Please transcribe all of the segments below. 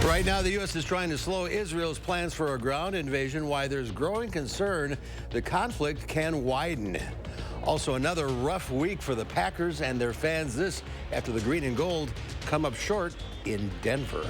Right now, the U.S. is trying to slow Israel's plans for a ground invasion, while there's growing concern the conflict can widen. Also, another rough week for the Packers and their fans. This after the green and gold come up short in Denver.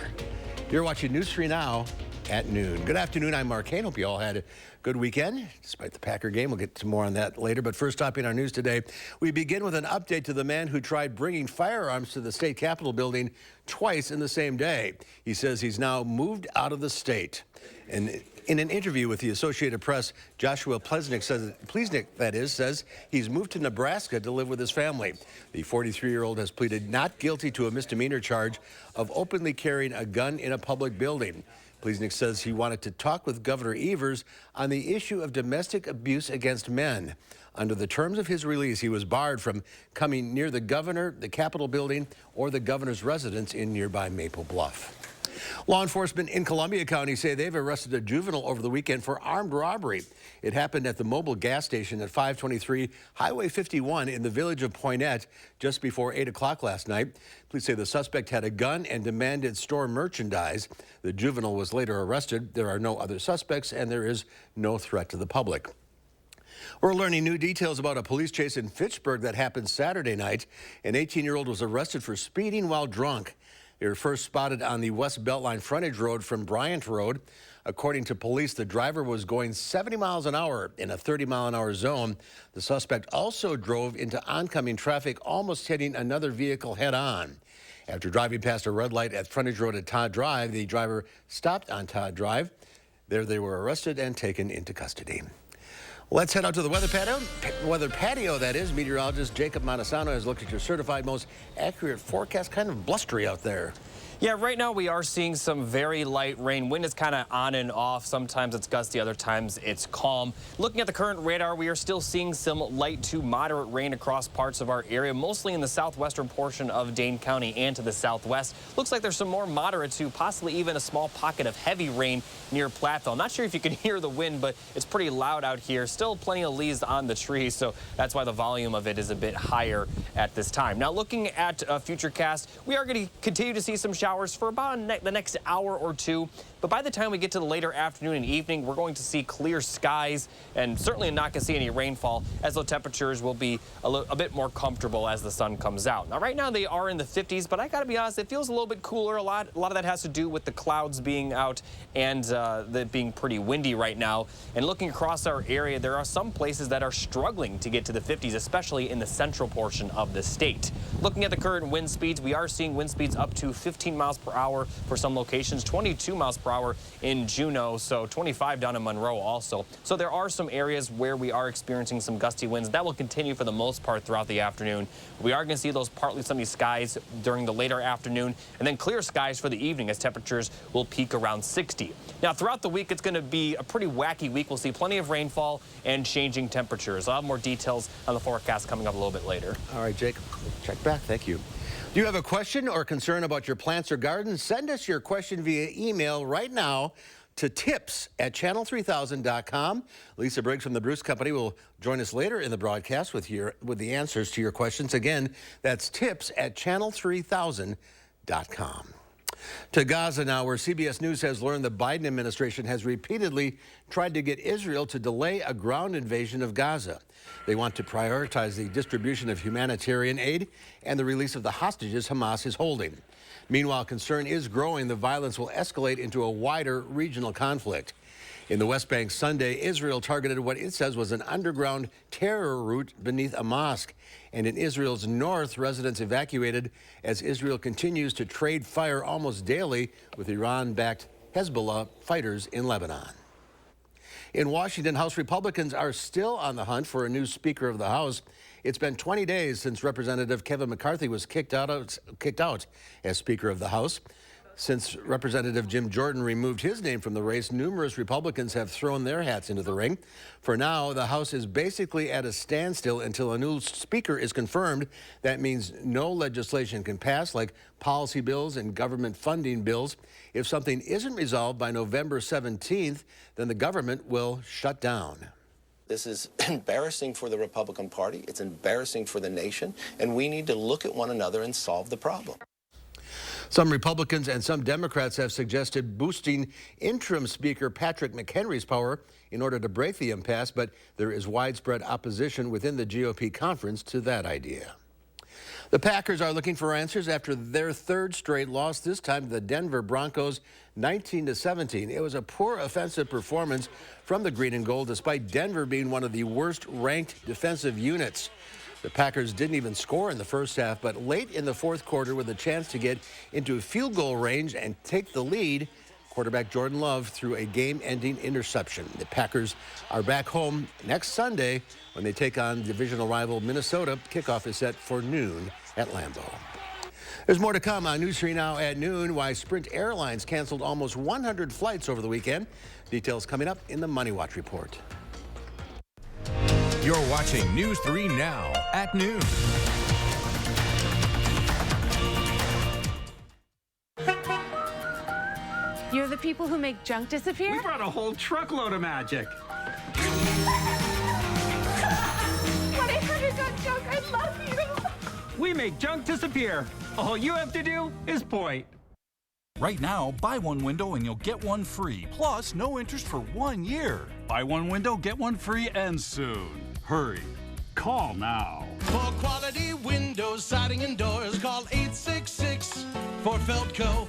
You're watching News 3 Now at noon. Good afternoon. I'm Mark Kane. Hope you all had a good weekend, despite the Packer game. We'll get to more on that later. But first up in our news today, we begin with an update to the man who tried bringing firearms to the state capitol building twice in the same day. He says he's now moved out of the state. And in an interview with the Associated Press, Joshua Plesnick says he's moved to Nebraska to live with his family. The 43-year-old has pleaded not guilty to a misdemeanor charge of openly carrying a gun in a public building. Plesnick says he wanted to talk with Governor Evers on the issue of domestic abuse against men. Under the terms of his release, he was barred from coming near the governor, the Capitol building, or the governor's residence in nearby Maple Bluff. Law enforcement in Columbia County say they've arrested a juvenile over the weekend for armed robbery. It happened at the mobile gas station at 523 Highway 51 in the village of Poinette just before 8 o'clock last night. Police say the suspect had a gun and demanded store merchandise. The juvenile was later arrested. There are no other suspects, and there is no threat to the public. We're learning new details about a police chase in Fitchburg that happened Saturday night. An 18-year-old was arrested for speeding while drunk. They were first spotted on the West Beltline frontage road from Bryant Road. According to police, the driver was going 70 miles an hour in a 30-mile-an-hour zone. The suspect also drove into oncoming traffic, almost hitting another vehicle head-on. After driving past a red light at frontage road at Todd Drive, the driver stopped on Todd Drive. There they were arrested and taken into custody. Let's head out to the weather patio, that is. Meteorologist Jacob Madison has looked at your certified most accurate forecast. Kind of blustery out there. Yeah, right now we are seeing some very light rain. Wind is kind of on and off. Sometimes it's gusty, other times it's calm. Looking at the current radar, we are still seeing some light to moderate rain across parts of our area, mostly in the southwestern portion of Dane County and to the southwest. Looks like there's some more moderate to possibly even a small pocket of heavy rain near Platteville. Not sure if you can hear the wind, but it's pretty loud out here. Still plenty of leaves on the trees, so that's why the volume of it is a bit higher at this time. Now, looking at Futurecast, we are going to continue to see some showers for about the next hour or two. But by the time we get to the later afternoon and evening, we're going to see clear skies and certainly not going to see any rainfall, as the temperatures will be a bit more comfortable as the sun comes out. Now, right now they are in the 50s, but I got to be honest, it feels a little bit cooler. A lot of that has to do with the clouds being out and it being pretty windy right now. And looking across our area, there are some places that are struggling to get to the 50s, especially in the central portion of the state. Looking at the current wind speeds, we are seeing wind speeds up to 15 miles per hour for some locations, 22 miles per hour in Juneau, so 25 down in Monroe also. So there are some areas where we are experiencing some gusty winds. That will continue for the most part throughout the afternoon. We are going to see those partly sunny skies during the later afternoon, and then clear skies for the evening as temperatures will peak around 60. Now, throughout the week, it's going to be a pretty wacky week. We'll see plenty of rainfall and changing temperatures. I'll have more details on the forecast coming up a little bit later. All right, Jake, check back. Thank you. Do you have a question or concern about your plants or gardens? Send us your question via email right now to tips@channel3000.com. Lisa Briggs from the Bruce Company will join us later in the broadcast with the answers to your questions. Again, that's tips@channel3000.com. To Gaza now, where CBS News has learned the Biden administration has repeatedly tried to get Israel to delay a ground invasion of Gaza. They want to prioritize the distribution of humanitarian aid and the release of the hostages Hamas is holding. Meanwhile, concern is growing the violence will escalate into a wider regional conflict. In the West Bank Sunday, Israel targeted what it says was an underground terror route beneath a mosque. And in Israel's north, residents evacuated as Israel continues to trade fire almost daily with Iran-backed Hezbollah fighters in Lebanon. In Washington, House Republicans are still on the hunt for a new Speaker of the House. It's been 20 days since Representative Kevin McCarthy was kicked out as Speaker of the House. Since Representative Jim Jordan removed his name from the race, numerous Republicans have thrown their hats into the ring. For now, the House is basically at a standstill until a new speaker is confirmed. That means no legislation can pass, like policy bills and government funding bills. If something isn't resolved by November 17th, then the government will shut down. This is embarrassing for the Republican Party. It's embarrassing for the nation, and we need to look at one another and solve the problem. Some Republicans and some Democrats have suggested boosting interim Speaker Patrick McHenry's power in order to break the impasse, but there is widespread opposition within the GOP conference to that idea. The Packers are looking for answers after their third straight loss, this time to the Denver Broncos, 19-17. It was a poor offensive performance from the Green and Gold, despite Denver being one of the worst-ranked defensive units. The Packers didn't even score in the first half, but late in the fourth quarter, with a chance to get into field goal range and take the lead, quarterback Jordan Love threw a game-ending interception. The Packers are back home next Sunday when they take on divisional rival Minnesota. Kickoff is set for noon at Lambeau. There's more to come on News 3 Now at noon. Why Sprint Airlines canceled almost 100 flights over the weekend. Details coming up in the Money Watch report. You're watching News 3 Now at noon. You're the people who make junk disappear? We brought a whole truckload of magic. 1-800-GOT-JUNK, I love you. We make junk disappear. All you have to do is point. Right now, buy one window and you'll get one free. Plus, no interest for 1 year. Buy one window, get one free, and soon. Hurry. Call now. For quality windows, siding, and doors, call 866 for Feldco.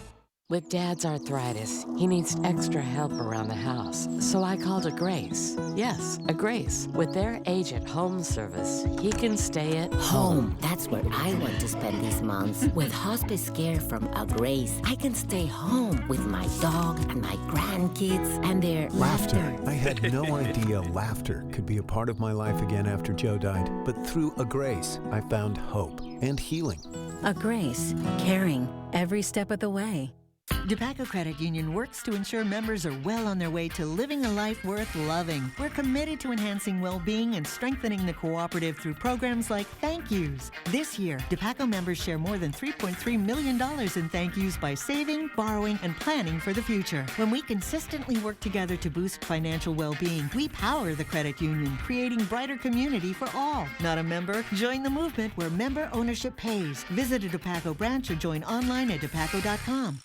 With Dad's arthritis, he needs extra help around the house, so I called a Grace. Yes, a Grace. With their agent home service, he can stay at home. That's where I want to spend these months. With hospice care from a Grace, I can stay home with my dog and my grandkids and their laughter. I had no idea laughter could be a part of my life again after Joe died. But through a Grace, I found hope and healing. A Grace, caring every step of the way. DePaco Credit Union works to ensure members are well on their way to living a life worth loving. We're committed to enhancing well-being and strengthening the cooperative through programs like Thank Yous. This year, DePaco members share more than $3.3 million in thank yous by saving, borrowing, and planning for the future. When we consistently work together to boost financial well-being, we power the credit union, creating brighter community for all. Not a member? Join the movement where member ownership pays. Visit a DePaco branch or join online at depaco.com.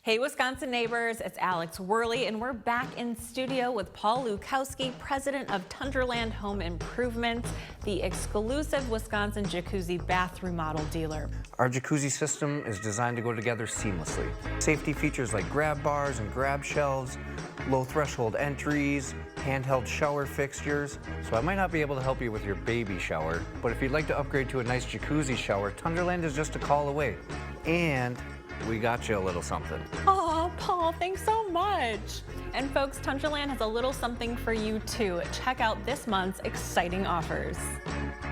Hey, Wisconsin neighbors, it's Alex Worley, and we're back in studio with Paul Lukowski, president of Tundraland Home Improvements, the exclusive Wisconsin jacuzzi bath remodel dealer. Our jacuzzi system is designed to go together seamlessly. Safety features like grab bars and grab shelves, low threshold entries, handheld shower fixtures. So I might not be able to help you with your baby shower, but if you'd like to upgrade to a nice jacuzzi shower, Tundraland is just a call away. And we got you a little something. Oh, Paul, thanks so much. And folks, Tundraland has a little something for you too. Check out this month's exciting offers.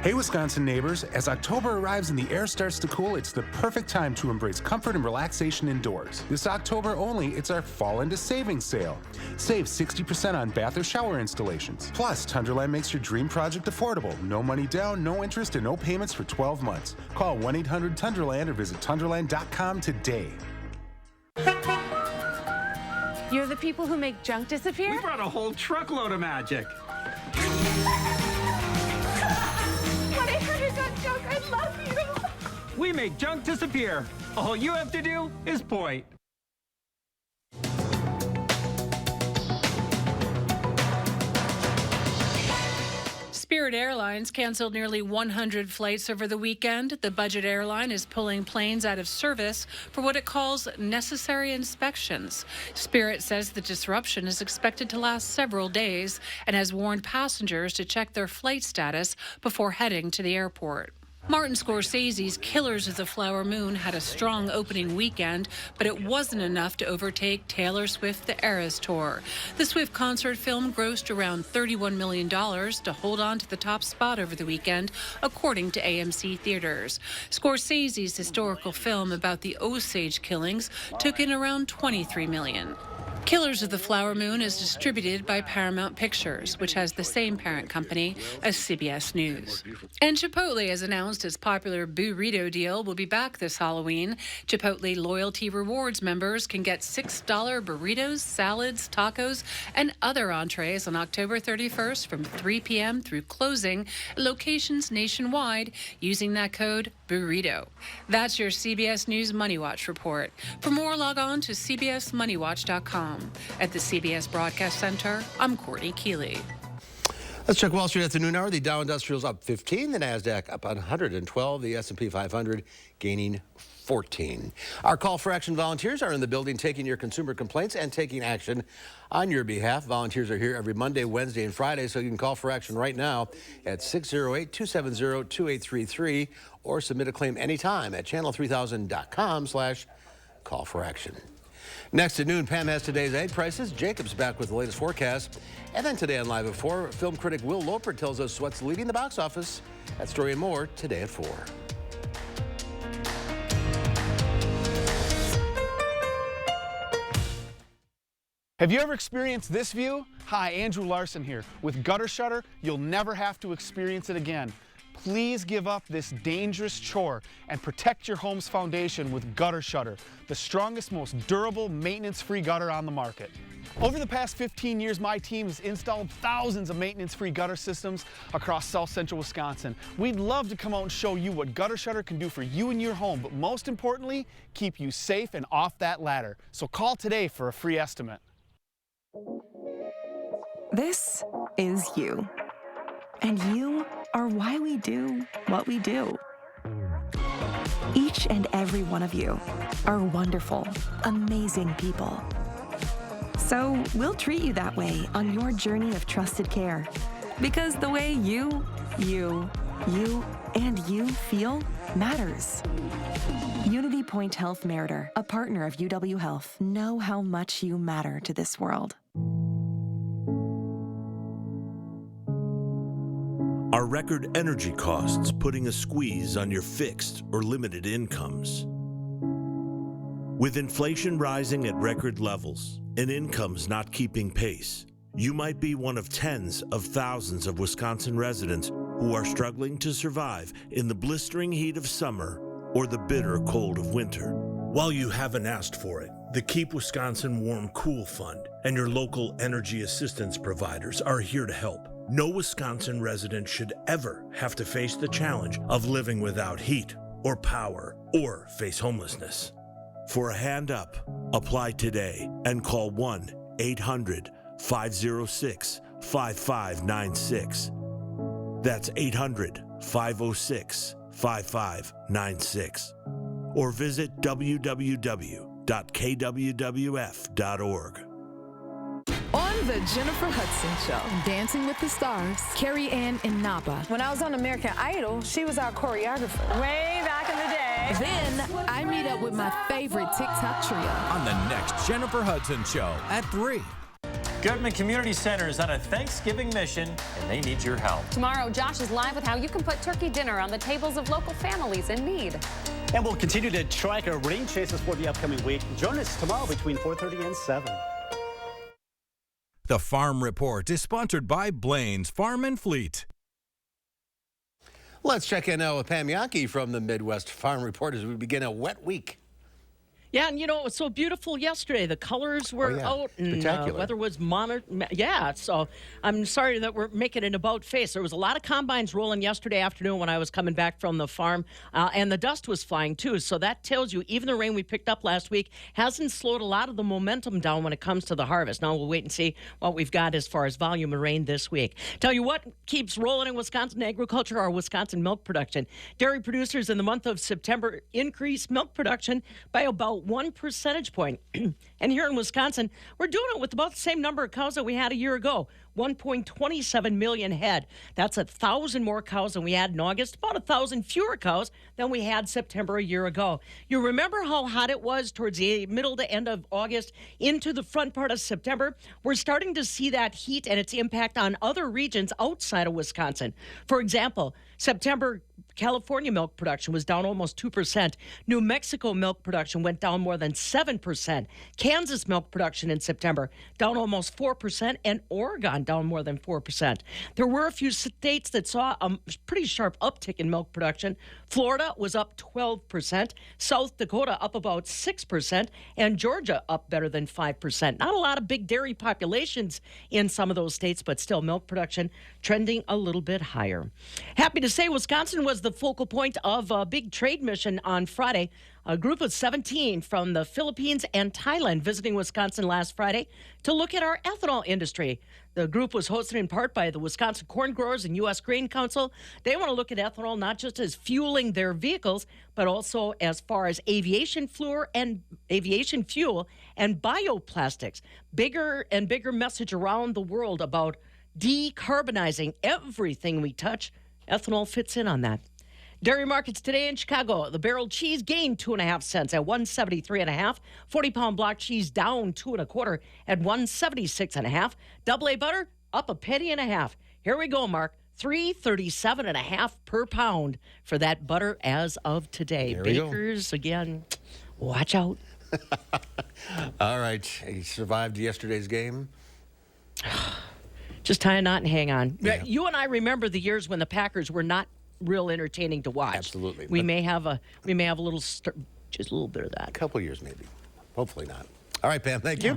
Hey, Wisconsin neighbors, as October arrives and the air starts to cool, it's the perfect time to embrace comfort and relaxation indoors. This October only, it's our Fall into Savings sale. Save 60% on bath or shower installations. Plus, Tundraland makes your dream project affordable. No money down, no interest, and no payments for 12 months. Call 1-800-TUNDRALAND or visit tundraland.com today. You're the people who make junk disappear? We brought a whole truckload of magic. 1-800-GOT-JUNK, I love you. We make junk disappear. All you have to do is point. Spirit Airlines canceled nearly 100 flights over the weekend. The budget airline is pulling planes out of service for what it calls necessary inspections. Spirit says the disruption is expected to last several days and has warned passengers to check their flight status before heading to the airport. Martin Scorsese's Killers of the Flower Moon had a strong opening weekend, but it wasn't enough to overtake Taylor Swift The Eras Tour. The Swift concert film grossed around $31 million to hold on to the top spot over the weekend, according to AMC Theaters. Scorsese's historical film about the Osage killings took in around $23 million. Killers of the Flower Moon is distributed by Paramount Pictures, which has the same parent company as CBS News. And Chipotle has announced its popular burrito deal will be back this Halloween. Chipotle Loyalty Rewards members can get $6 burritos, salads, tacos, and other entrees on October 31st from 3 p.m. through closing at locations nationwide using that code BURRITO. That's your CBS News Money Watch report. For more, log on to cbsmoneywatch.com. At the CBS Broadcast Center, I'm Courtney Keeley. Let's check Wall Street at the noon hour. The Dow Industrial's up 15, the NASDAQ up 112, the S&P 500 gaining 14. Our call for action volunteers are in the building taking your consumer complaints and taking action on your behalf. Volunteers are here every Monday, Wednesday, and Friday, so you can call for action right now at 608-270-2833 or submit a claim anytime at channel3000.com/call for action. Next at noon, Pam has today's egg prices. Jacob's back with the latest forecast. And then today on Live at 4, film critic Will Loper tells us what's leading the box office. That story and more today at 4. Have you ever experienced this view? Hi, Andrew Larson here. With Gutter Shutter, you'll never have to experience it again. Please give up this dangerous chore and protect your home's foundation with Gutter Shutter, the strongest, most durable, maintenance-free gutter on the market. Over the past 15 years, my team has installed thousands of maintenance-free gutter systems across South Central Wisconsin. We'd love to come out and show you what Gutter Shutter can do for you and your home, but most importantly, keep you safe and off that ladder. So call today for a free estimate. This is you. And you are why we do what we do. Each and every one of you are wonderful, amazing people. So we'll treat you that way on your journey of trusted care. Because the way you, and you feel matters. Unity Point Health Meritor, a partner of UW Health. Know how much you matter to this world. Are record energy costs putting a squeeze on your fixed or limited incomes? With inflation rising at record levels and incomes not keeping pace, you might be one of tens of thousands of Wisconsin residents who are struggling to survive in the blistering heat of summer or the bitter cold of winter. While you haven't asked for it, the Keep Wisconsin Warm Cool Fund and your local energy assistance providers are here to help. No Wisconsin resident should ever have to face the challenge of living without heat or power or face homelessness. For a hand up, apply today and call 1-800-506-5596. That's 800-506-5596. Or visit www.kwwf.org. On the Jennifer Hudson Show, Dancing with the Stars, Carrie Ann Inaba. When I was on American Idol, she was our choreographer. Way back in the day. Then I meet up with my favorite TikTok trio. On the next Jennifer Hudson Show at 3. Goodman Community Center is on a Thanksgiving mission, and they need your help. Tomorrow, Josh is live with how you can put turkey dinner on the tables of local families in need. And we'll continue to track our rain chances for the upcoming week. Join us tomorrow between 4:30 and 7. The Farm Report is sponsored by Blaine's Farm and Fleet. Let's check in now with Pam Yankee from the Midwest Farm Report as we begin a wet week. Yeah, and you know, it was so beautiful yesterday. The colors were out and weather was monitored. Yeah, so I'm sorry that we're making an about face. There was a lot of combines rolling yesterday afternoon when I was coming back from the farm, and the dust was flying too. So that tells you even the rain we picked up last week hasn't slowed a lot of the momentum down when it comes to the harvest. Now we'll wait and see what we've got as far as volume of rain this week. Tell you what keeps rolling in Wisconsin agriculture, our Wisconsin milk production. Dairy producers in the month of September increased milk production by about 1 percentage point. And here in Wisconsin, we're doing it with about the same number of cows that we had a year ago, 1.27 million head. That's 1,000 more cows than we had in August, about 1,000 fewer cows than we had September a year ago. You remember how hot it was towards the middle to end of August into the front part of September? We're starting to see that heat and its impact on other regions outside of Wisconsin. For example, September, California milk production was down almost 2%. New Mexico milk production went down more than 7%. Kansas milk production in September down almost 4%, and Oregon down more than 4%. There were a few states that saw a pretty sharp uptick in milk production. Florida was up 12%, South Dakota up about 6%, and Georgia up better than 5%. Not a lot of big dairy populations in some of those states, but still milk production trending a little bit higher. Happy to say Wisconsin was the focal point of a big trade mission on Friday. A group of 17 from the Philippines and Thailand visiting Wisconsin last Friday to look at our ethanol industry. The group was hosted in part by the Wisconsin Corn Growers and U.S. Grain Council. They want to look at ethanol not just as fueling their vehicles, but also as far as aviation fuel and bioplastics. Bigger and bigger message around the world about decarbonizing everything we touch. Ethanol fits in on that. Dairy markets today in Chicago. The barrel cheese gained 2.5 cents at 173.5. 40-pound block cheese down 2 1/4 at 176.5. Double A butter up 1.5 pennies. Here we go, Mark. $3.37.5 per pound for that butter as of today. Bakers again. Watch out. All right, he survived yesterday's game. Just tie a knot and hang on. Yeah. You and I remember the years when the Packers were not real entertaining to watch. Absolutely. We may have a little just a little bit of that. A couple years maybe. Hopefully not. All right, Pam, thank you.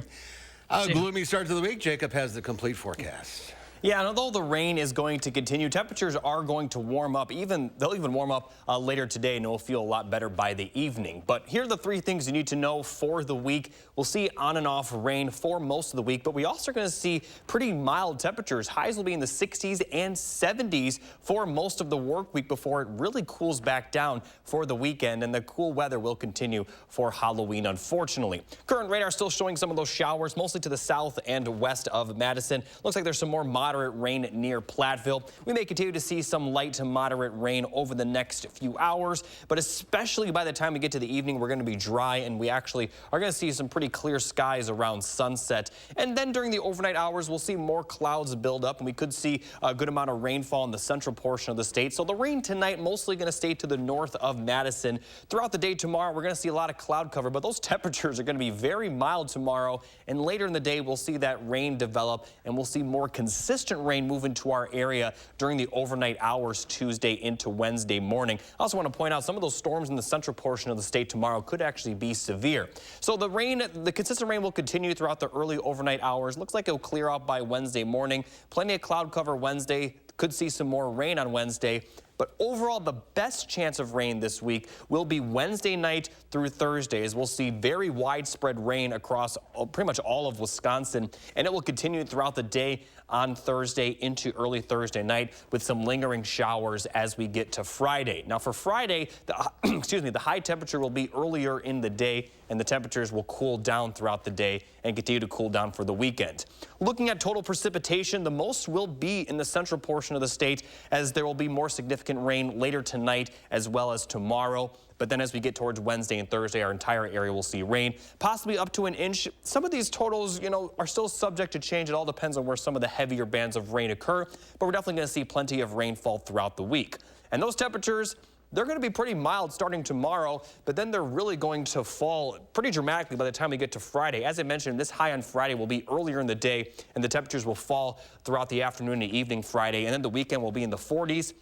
Gloomy start to the week. Jacob has the complete forecast. Yeah, and although the rain is going to continue, temperatures are going to warm up. They'll even warm up later today, and it'll feel a lot better by the evening. But here are the 3 things you need to know for the week. We'll see on and off rain for most of the week, but we also are going to see pretty mild temperatures. Highs will be in the 60s and 70s for most of the work week before it really cools back down for the weekend, and the cool weather will continue for Halloween, unfortunately. Current radar still showing some of those showers, mostly to the south and west of Madison. Looks like there's some more moderate rain near Platteville. We may continue to see some light to moderate rain over the next few hours, but especially by the time we get to the evening, we're going to be dry, and we actually are going to see some pretty clear skies around sunset. And then during the overnight hours, we'll see more clouds build up, and we could see a good amount of rainfall in the central portion of the state. So the rain tonight mostly going to stay to the north of Madison. Throughout the day tomorrow, we're going to see a lot of cloud cover, but those temperatures are going to be very mild tomorrow. And later in the day, we'll see that rain develop, and we'll see more consistent rain move into our area during the overnight hours Tuesday into Wednesday morning. I also want to point out some of those storms in the central portion of the state tomorrow could actually be severe. So the consistent rain will continue throughout the early overnight hours. Looks like it'll clear out by Wednesday morning. Plenty of cloud cover Wednesday. Could see some more rain on Wednesday. But overall, the best chance of rain this week will be Wednesday night through Thursday, as we'll see very widespread rain across pretty much all of Wisconsin, and it will continue throughout the day on Thursday into early Thursday night with some lingering showers as we get to Friday. Now for Friday, the high temperature will be earlier in the day, and the temperatures will cool down throughout the day and continue to cool down for the weekend. Looking at total precipitation, the most will be in the central portion of the state, as there will be more significant rain later tonight as well as tomorrow. But then as we get towards Wednesday and Thursday, our entire area will see rain, possibly up to an inch. Some of these totals, are still subject to change. It all depends on where some of the heavier bands of rain occur, but we're definitely going to see plenty of rainfall throughout the week. And those temperatures, they're going to be pretty mild starting tomorrow, but then they're really going to fall pretty dramatically by the time we get to Friday. As I mentioned, this high on Friday will be earlier in the day, and the temperatures will fall throughout the afternoon and evening Friday, and then the weekend will be in the 40s.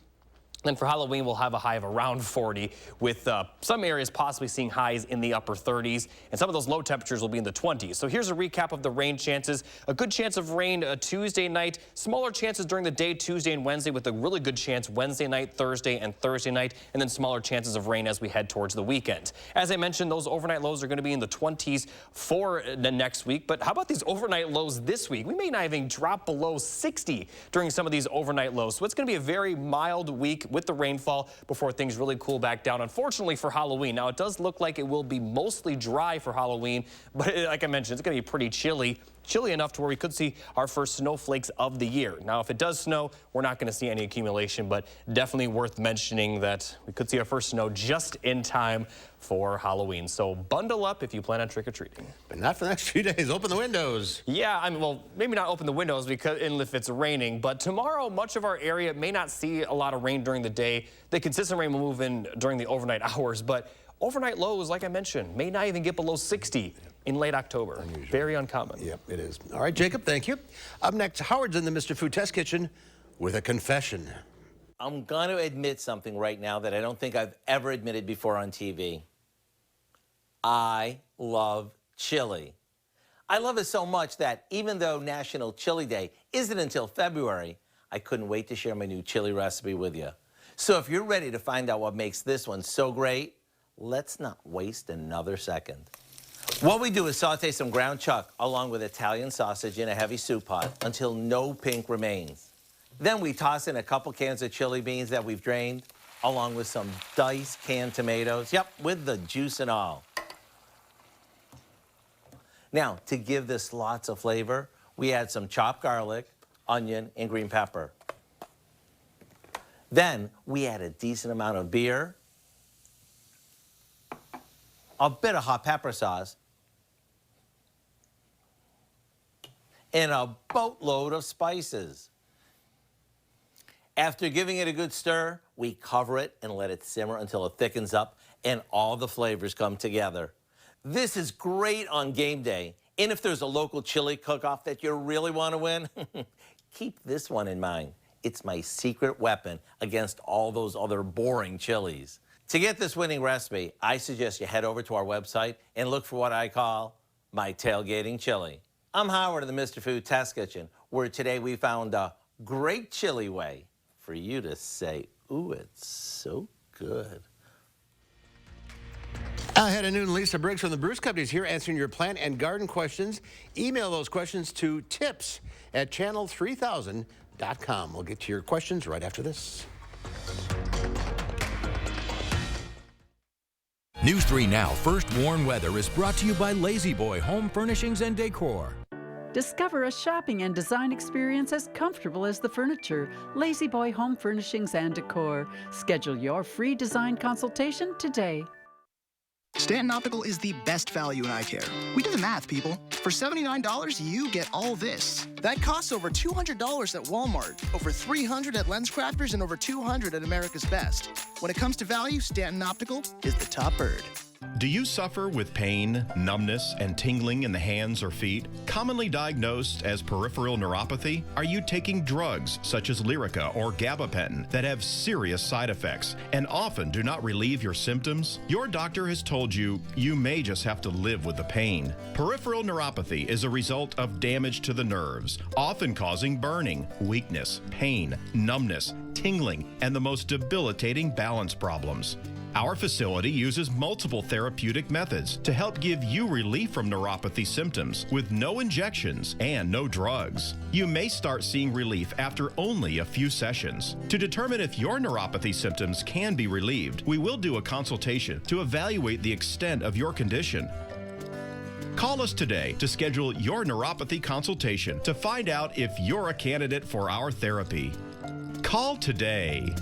Then for Halloween, we'll have a high of around 40, with some areas possibly seeing highs in the upper 30s, and some of those low temperatures will be in the 20s. So here's a recap of the rain chances. A good chance of rain Tuesday night, smaller chances during the day Tuesday and Wednesday, with a really good chance Wednesday night, Thursday, and Thursday night, and then smaller chances of rain as we head towards the weekend. As I mentioned, those overnight lows are going to be in the 20s for the next week, but how about these overnight lows this week? We may not even drop below 60 during some of these overnight lows, so it's going to be a very mild week with the rainfall before things really cool back down, unfortunately, for Halloween. Now, it does look like it will be mostly dry for Halloween, but like I mentioned, it's going to be pretty chilly chilly enough to where we could see our first snowflakes of the year. Now, if it does snow, we're not going to see any accumulation, but definitely worth mentioning that we could see our first snow just in time for Halloween. So bundle up if you plan on trick-or-treating. But not for the next few days. Open the windows. Yeah, I mean, well, maybe not open the windows because if it's raining, but tomorrow much of our area may not see a lot of rain during the day. The consistent rain will move in during the overnight hours, but overnight lows, like I mentioned, may not even get below 60 in late October. Unusual. Very uncommon. Yep, it is. All right, Jacob, thank you. Up next, Howard's in the Mr. Food Test Kitchen with a confession. I'm going to admit something right now that I don't think I've ever admitted before on TV. I love chili. I love it so much that even though National Chili Day isn't until February, I couldn't wait to share my new chili recipe with you. So if you're ready to find out what makes this one so great, let's not waste another second. What we do is saute some ground chuck along with Italian sausage in a heavy soup pot until no pink remains. Then we toss in a couple cans of chili beans that we've drained, along with some diced canned tomatoes, yep, with the juice and all. Now, to give this lots of flavor, we add some chopped garlic, onion, and green pepper. Then we add a decent amount of beer, a bit of hot pepper sauce, and a boatload of spices. After giving it a good stir, we cover it and let it simmer until it thickens up and all the flavors come together. This is great on game day. And if there's a local chili cook-off that you really want to win, keep this one in mind. It's my secret weapon against all those other boring chilies. To get this winning recipe, I suggest you head over to our website and look for what I call my tailgating chili. I'm Howard in the Mr. Food Test Kitchen, where today we found a great chili way for you to say, ooh, it's so good. Ahead at noon, Lisa Briggs from the Bruce Company is here answering your plant and garden questions. Email those questions to tips@channel3000.com. We'll get to your questions right after this. News 3 Now First Warn Weather is brought to you by Lazy Boy Home Furnishings and Decor. Discover a shopping and design experience as comfortable as the furniture. Lazy Boy Home Furnishings and Decor. Schedule your free design consultation today. Stanton Optical is the best value in eye care. We do the math, people. For $79, you get all this. That costs over $200 at Walmart, over $300 at LensCrafters, and over $200 at America's Best. When it comes to value, Stanton Optical is the top bird. Do you suffer with pain, numbness, and tingling in the hands or feet? Commonly diagnosed as peripheral neuropathy? Are you taking drugs such as Lyrica or gabapentin that have serious side effects and often do not relieve your symptoms? Your doctor has told you you may just have to live with the pain. Peripheral neuropathy is a result of damage to the nerves, often causing burning, weakness, pain, numbness, tingling, and the most debilitating balance problems. Our facility uses multiple therapeutic methods to help give you relief from neuropathy symptoms with no injections and no drugs. You may start seeing relief after only a few sessions. To determine if your neuropathy symptoms can be relieved, we will do a consultation to evaluate the extent of your condition. Call us today to schedule your neuropathy consultation to find out if you're a candidate for our therapy. Call today.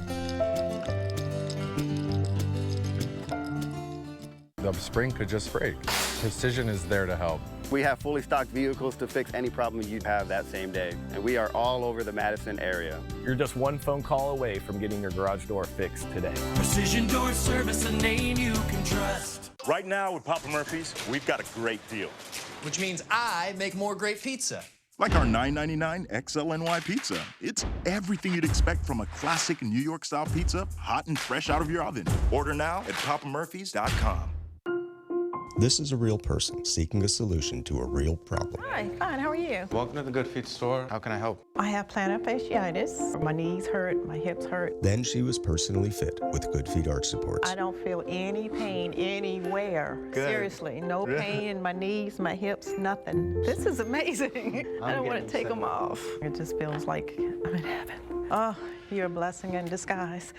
The spring could just break. Precision is there to help. We have fully stocked vehicles to fix any problem you have that same day. And we are all over the Madison area. You're just one phone call away from getting your garage door fixed today. Precision Door Service, a name you can trust. Right now with Papa Murphy's, we've got a great deal. Which means I make more great pizza. Like our $9.99 XLNY pizza. It's everything you'd expect from a classic New York-style pizza, hot and fresh out of your oven. Order now at papamurphys.com. This is a real person seeking a solution to a real problem. Hi, fine, how are you? Welcome to the Good Feet store. How can I help? I have plantar fasciitis. My knees hurt, my hips hurt. Then she was personally fit with Good Feet arch supports. I don't feel any pain anywhere. Good. Seriously, no pain in my knees, my hips, nothing. This is amazing. I don't want to take them off. It just feels like I'm in heaven. Oh, you're a blessing in disguise.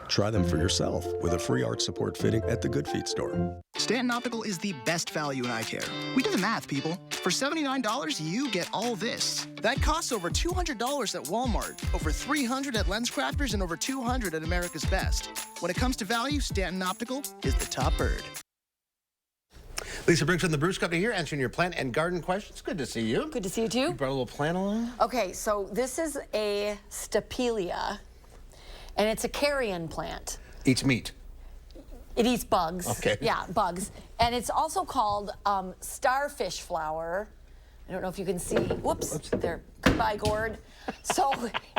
Try them for yourself with a free arch support fitting at the Good Feet store. Stanton Optical is the best value in eye care. We do the math, people. For $79, you get all this. That costs over $200 at Walmart, over $300 at LensCrafters, and over $200 at America's Best. When it comes to value, Stanton Optical is the top bird. Lisa Briggs from the Bruce Company here, answering your plant and garden questions. Good to see you. Good to see you, too. You brought a little plant along? Okay, so this is a Stapelia, and it's a carrion plant. Eats meat. It eats bugs. Okay. Yeah, bugs. And it's also called starfish flower. I don't know if you can see. Whoops. There. Goodbye, gourd. So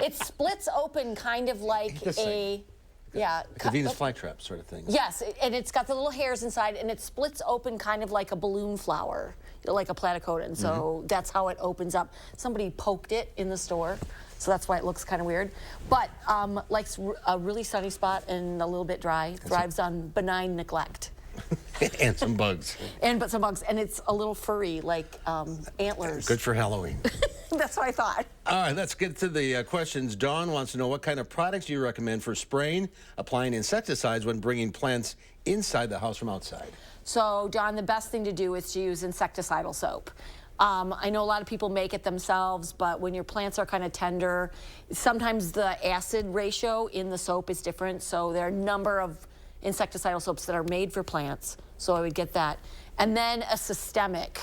it splits open kind of like a... Yeah. Like a Venus flytrap sort of thing. Yes, and it's got the little hairs inside, and it splits open kind of like a balloon flower, like a platycodon. So that's how it opens up. Somebody poked it in the store, so that's why it looks kind of weird. But likes a really sunny spot and a little bit dry. Thrives on benign neglect. And some bugs. But some bugs, and it's a little furry, like antlers. Good for Halloween. That's what I thought. All right, let's get to the questions. Dawn wants to know, what kind of products do you recommend for spraying, applying insecticides when bringing plants inside the house from outside? So, Dawn, the best thing to do is to use insecticidal soap. I know a lot of people make it themselves, but when your plants are kind of tender, sometimes the acid ratio in the soap is different. So there are a number of insecticidal soaps that are made for plants. So I would get that. And then a systemic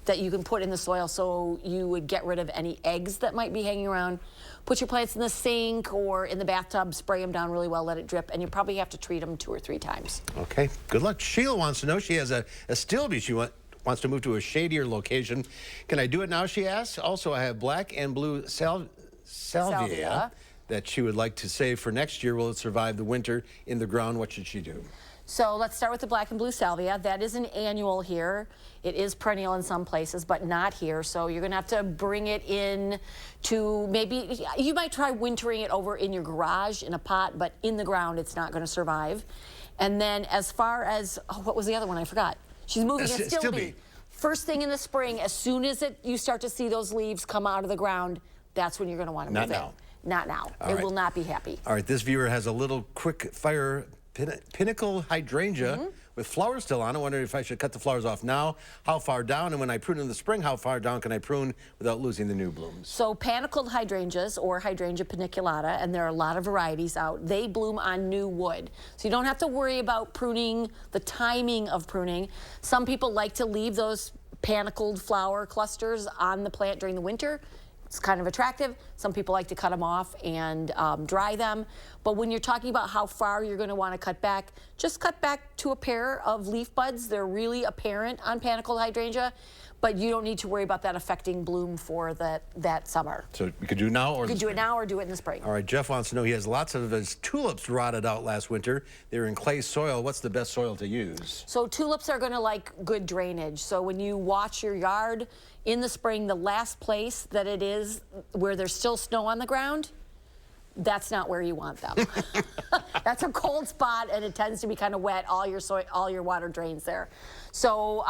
that you can put in the soil, so you would get rid of any eggs that might be hanging around. Put your plants in the sink or in the bathtub, spray them down really well, let it drip, and you probably have to treat them 2 or 3 times. Okay, good luck. Sheila wants to know, she has a stilby. She wants to move to a shadier location. Can I do it now, she asks? Also, I have black and blue salvia that she would like to save for next year. Will it survive the winter in the ground? What should she do? So let's start with the black and blue salvia. That is an annual here. It is perennial in some places, but not here. So you're going to have to bring it in to maybe, you might try wintering it over in your garage in a pot, but in the ground it's not going to survive. And then as far as, what was the other one? I forgot. She's moving a stilby. First thing in the spring, as soon as you start to see those leaves come out of the ground, that's when you're going to want to move it. Not now. Not now. It will not be happy. All right, this viewer has a little quick fire pinnacle hydrangea with flowers still on. I wonder if I should cut the flowers off now. How far down? And when I prune in the spring, how far down can I prune without losing the new blooms? So panicled hydrangeas, or Hydrangea paniculata, and there are a lot of varieties out, they bloom on new wood. So you don't have to worry about pruning, the timing of pruning. Some people like to leave those panicled flower clusters on the plant during the winter. It's kind of attractive. Some people like to cut them off and dry them. But when you're talking about how far you're going to want to cut back, just cut back to a pair of leaf buds. They're really apparent on panicled hydrangea, but you don't need to worry about that affecting bloom for that summer. So you could do now or you could do it now or do it in the spring. All right, Jeff wants to know, he has lots of his tulips rotted out last winter. They're in clay soil. What's the best soil to use? So tulips are going to like good drainage. So when you watch your yard in the spring, the last place that it is where there's still snow on the ground, that's not where you want them. That's a cold spot, and it tends to be kind of wet. All your water drains there. So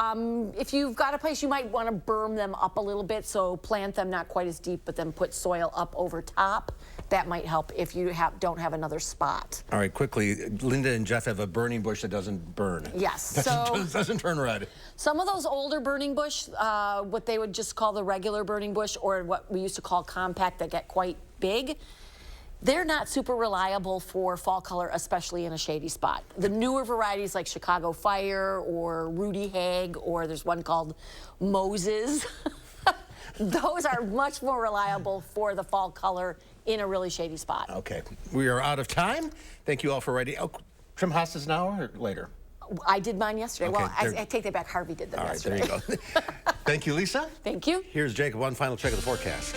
if you've got a place, you might want to berm them up a little bit, so plant them not quite as deep, but then put soil up over top. That might help if you don't have another spot. All right, quickly, Linda and Jeff have a burning bush that doesn't burn. Yes. Doesn't turn red. Some of those older burning bush, what they would just call the regular burning bush, or what we used to call compact, that get quite big, they're not super reliable for fall color, especially in a shady spot. The newer varieties like Chicago Fire or Rudy Hague, or there's one called Moses, those are much more reliable for the fall color in a really shady spot. Okay, we are out of time. Thank you all for writing. Oh, trim hostas now or later? I did mine yesterday. Okay, well, I take that back. Harvey did them yesterday. All right, there you go. Thank you, Lisa. Thank you. Here's Jacob, one final check of the forecast.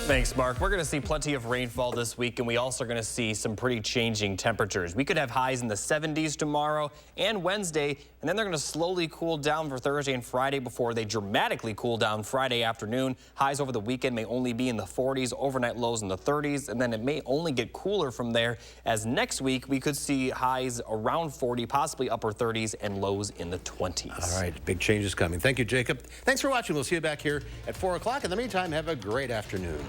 Thanks, Mark. We're going to see plenty of rainfall this week, and we also are going to see some pretty changing temperatures. We could have highs in the 70s tomorrow and Wednesday, and then they're going to slowly cool down for Thursday and Friday before they dramatically cool down Friday afternoon. Highs over the weekend may only be in the 40s, overnight lows in the 30s, and then it may only get cooler from there, as next week we could see highs around 40, possibly upper 30s, and lows in the 20s. All right, big changes coming. Thank you, Jacob. Thanks for watching. We'll see you back here at 4 o'clock. In the meantime, have a great afternoon.